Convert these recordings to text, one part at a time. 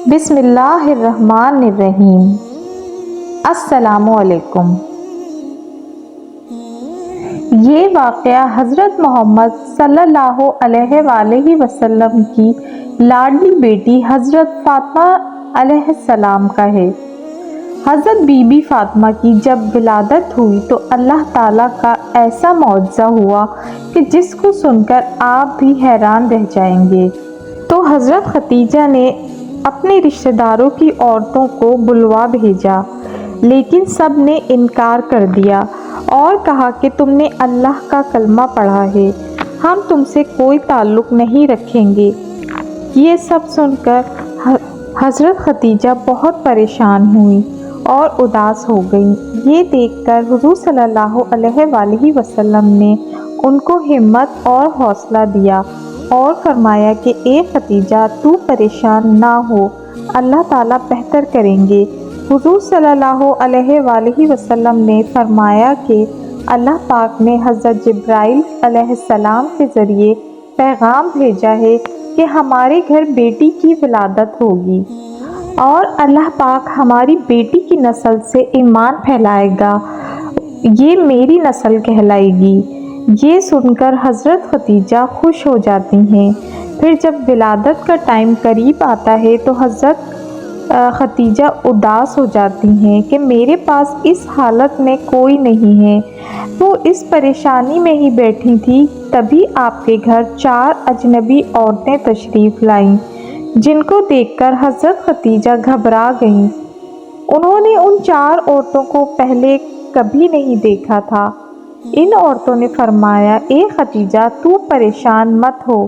بسم اللہ الرحمن الرحیم۔ السلام علیکم۔ یہ واقعہ حضرت محمد صلی اللہ علیہ وآلہ وسلم کی لاڈلی بیٹی حضرت فاطمہ علیہ السلام کا ہے۔ حضرت بی بی فاطمہ کی جب ولادت ہوئی تو اللہ تعالیٰ کا ایسا معجزہ ہوا کہ جس کو سن کر آپ بھی حیران رہ جائیں گے۔ تو حضرت خدیجہ نے اپنے رشتہ داروں کی عورتوں کو بلوا بھیجا، لیکن سب نے انکار کر دیا اور کہا کہ تم نے اللہ کا کلمہ پڑھا ہے، ہم تم سے کوئی تعلق نہیں رکھیں گے۔ یہ سب سن کر حضرت خدیجہ بہت پریشان ہوئیں اور اداس ہو گئیں۔ یہ دیکھ کر حضور صلی اللہ علیہ وآلہ وسلم نے ان کو ہمت اور حوصلہ دیا اور فرمایا کہ اے خدیجہ، تو پریشان نہ ہو، اللہ تعالیٰ بہتر کریں گے۔ حضور صلی اللہ علیہ وآلہ وسلم نے فرمایا کہ اللہ پاک نے حضرت جبرائیل علیہ السلام کے ذریعے پیغام بھیجا ہے کہ ہمارے گھر بیٹی کی ولادت ہوگی اور اللہ پاک ہماری بیٹی کی نسل سے ایمان پھیلائے گا، یہ میری نسل کہلائے گی۔ یہ سن کر حضرت خدیجہ خوش ہو جاتی ہیں۔ پھر جب ولادت کا ٹائم قریب آتا ہے تو حضرت خدیجہ اداس ہو جاتی ہیں کہ میرے پاس اس حالت میں کوئی نہیں ہے۔ وہ اس پریشانی میں ہی بیٹھی تھی، تبھی آپ کے گھر 4 اجنبی عورتیں تشریف لائیں، جن کو دیکھ کر حضرت خدیجہ گھبرا گئیں۔ انہوں نے ان 4 عورتوں کو پہلے کبھی نہیں دیکھا تھا۔ ان عورتوں نے فرمایا، اے خدیجہ، تو پریشان مت ہو،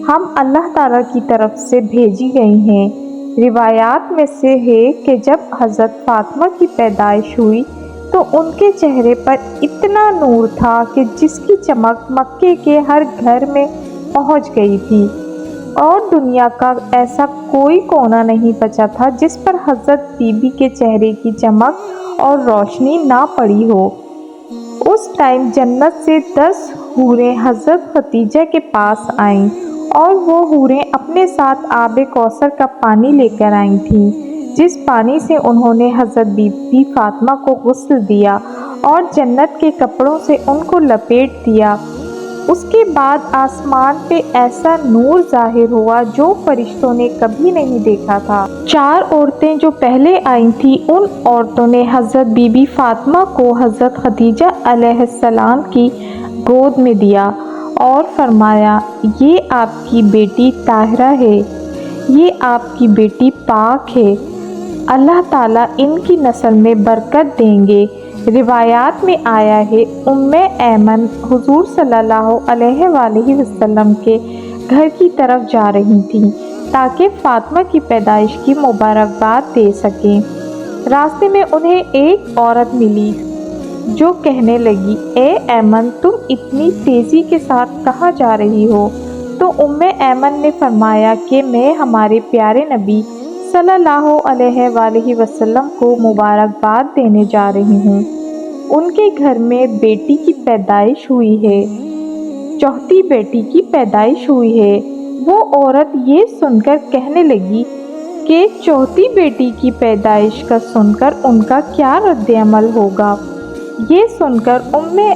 ہم اللہ تعالیٰ کی طرف سے بھیجی گئی ہیں۔ روایات میں سے ہے کہ جب حضرت فاطمہ کی پیدائش ہوئی تو ان کے چہرے پر اتنا نور تھا کہ جس کی چمک مکے کے ہر گھر میں پہنچ گئی تھی، اور دنیا کا ایسا کوئی کونا نہیں بچا تھا جس پر حضرت بی بی کے چہرے کی چمک اور روشنی نہ پڑی ہو۔ اس ٹائم جنت سے 10 حوریں حضرت خدیجہ کے پاس آئیں، اور وہ حوریں اپنے ساتھ آب کوثر کا پانی لے کر آئی تھیں، جس پانی سے انہوں نے حضرت بی بی فاطمہ کو غسل دیا اور جنت کے کپڑوں سے ان کو لپیٹ دیا۔ اس کے بعد آسمان پہ ایسا نور ظاہر ہوا جو فرشتوں نے کبھی نہیں دیکھا تھا۔ 4 عورتیں جو پہلے آئی تھیں، ان عورتوں نے حضرت بی بی فاطمہ کو حضرت خدیجہ علیہ السلام کی گود میں دیا اور فرمایا، یہ آپ کی بیٹی طاہرہ ہے، یہ آپ کی بیٹی پاک ہے، اللہ تعالیٰ ان کی نسل میں برکت دیں گے۔ روایات میں آیا ہے، ایمن حضور صلی اللہ علیہ وآلہ وسلم کے گھر کی طرف جا رہی تھیں تاکہ فاطمہ کی پیدائش کی مبارکباد دے سکیں۔ راستے میں انہیں ایک عورت ملی جو کہنے لگی، اے ایمن، تم اتنی تیزی کے ساتھ کہاں جا رہی ہو؟ تو ایمن نے فرمایا کہ میں ہمارے پیارے نبی صلی اللہ علیہ وآلہ وسلم کو مبارکباد دینے جا رہی ہوں، ان کے گھر میں بیٹی کی پیدائش ہوئی ہے، چوتھی بیٹی کی پیدائش ہوئی ہے۔ وہ عورت یہ سن کر کہنے لگی کہ چوتھی بیٹی کی پیدائش کا سن کر ان کا کیا رد عمل ہوگا؟ یہ سن کر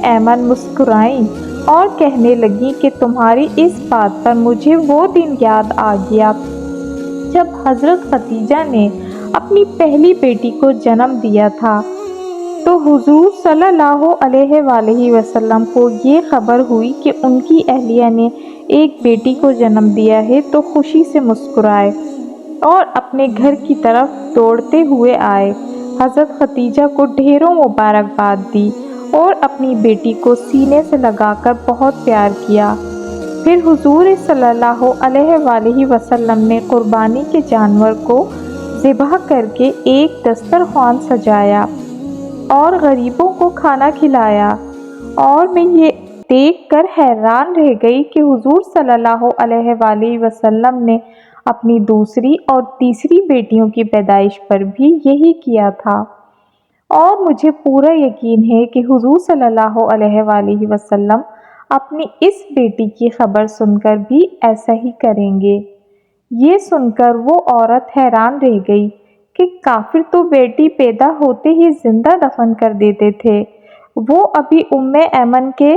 ایمن مسکرائیں اور کہنے لگی کہ تمہاری اس بات پر مجھے وہ دن یاد آ گیا جب حضرت خدیجہ نے اپنی پہلی بیٹی کو جنم دیا تھا۔ تو حضور صلی اللہ علیہ وآلہ وسلم کو یہ خبر ہوئی کہ ان کی اہلیہ نے ایک بیٹی کو جنم دیا ہے تو خوشی سے مسکرائے اور اپنے گھر کی طرف دوڑتے ہوئے آئے، حضرت خدیجہ کو ڈھیروں مبارکباد دی اور اپنی بیٹی کو سینے سے لگا کر بہت پیار کیا۔ پھر حضور صلی اللہ علیہ وآلہ وسلم نے قربانی کے جانور کو ذبح کر کے ایک دسترخوان سجایا اور غریبوں کو کھانا کھلایا، اور میں یہ دیکھ کر حیران رہ گئی کہ حضور صلی اللہ علیہ وآلہ وسلم نے اپنی دوسری اور تیسری بیٹیوں کی پیدائش پر بھی یہی کیا تھا، اور مجھے پورا یقین ہے کہ حضور صلی اللہ علیہ وآلہ وسلم اپنی اس بیٹی کی خبر سن کر بھی ایسا ہی کریں گے۔ یہ سن کر وہ عورت حیران رہ گئی کہ کافر تو بیٹی پیدا ہوتے ہی زندہ دفن کر دیتے تھے۔ وہ ابھی ایمن کے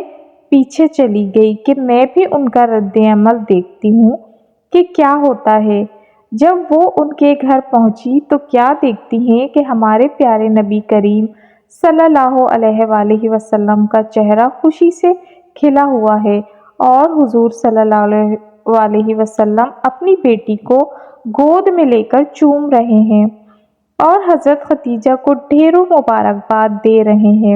پیچھے چلی گئی کہ میں بھی ان کا رد عمل دیکھتی ہوں کہ کیا ہوتا ہے۔ جب وہ ان کے گھر پہنچی تو کیا دیکھتی ہیں کہ ہمارے پیارے نبی کریم صلی اللہ علیہ وآلہ وسلم کا چہرہ خوشی سے کھلا ہوا ہے اور حضور صلی اللہ علیہ وآلہ وسلم اپنی بیٹی کو گود میں لے کر چوم رہے ہیں اور حضرت خدیجہ کو ڈھیروں مبارکباد دے رہے ہیں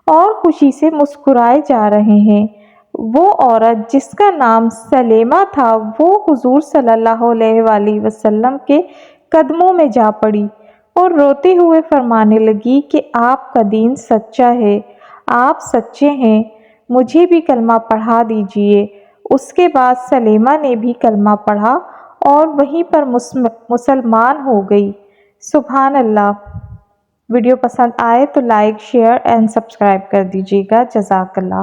اور خوشی سے مسکرائے جا رہے ہیں۔ وہ عورت جس کا نام سلیمہ تھا وہ حضور صلی اللہ علیہ وآلہ وسلم کے قدموں میں جا پڑی اور روتے ہوئے فرمانے لگی کہ آپ کا دین سچا ہے، آپ سچے ہیں، مجھے بھی کلمہ پڑھا دیجیے۔ اس کے بعد سلیمہ نے بھی کلمہ پڑھا اور وہیں پر مسلمان ہو گئی۔ سبحان اللہ۔ ویڈیو پسند آئے تو لائک، شیئر اینڈ سبسکرائب کر دیجیے گا۔ جزاک اللہ۔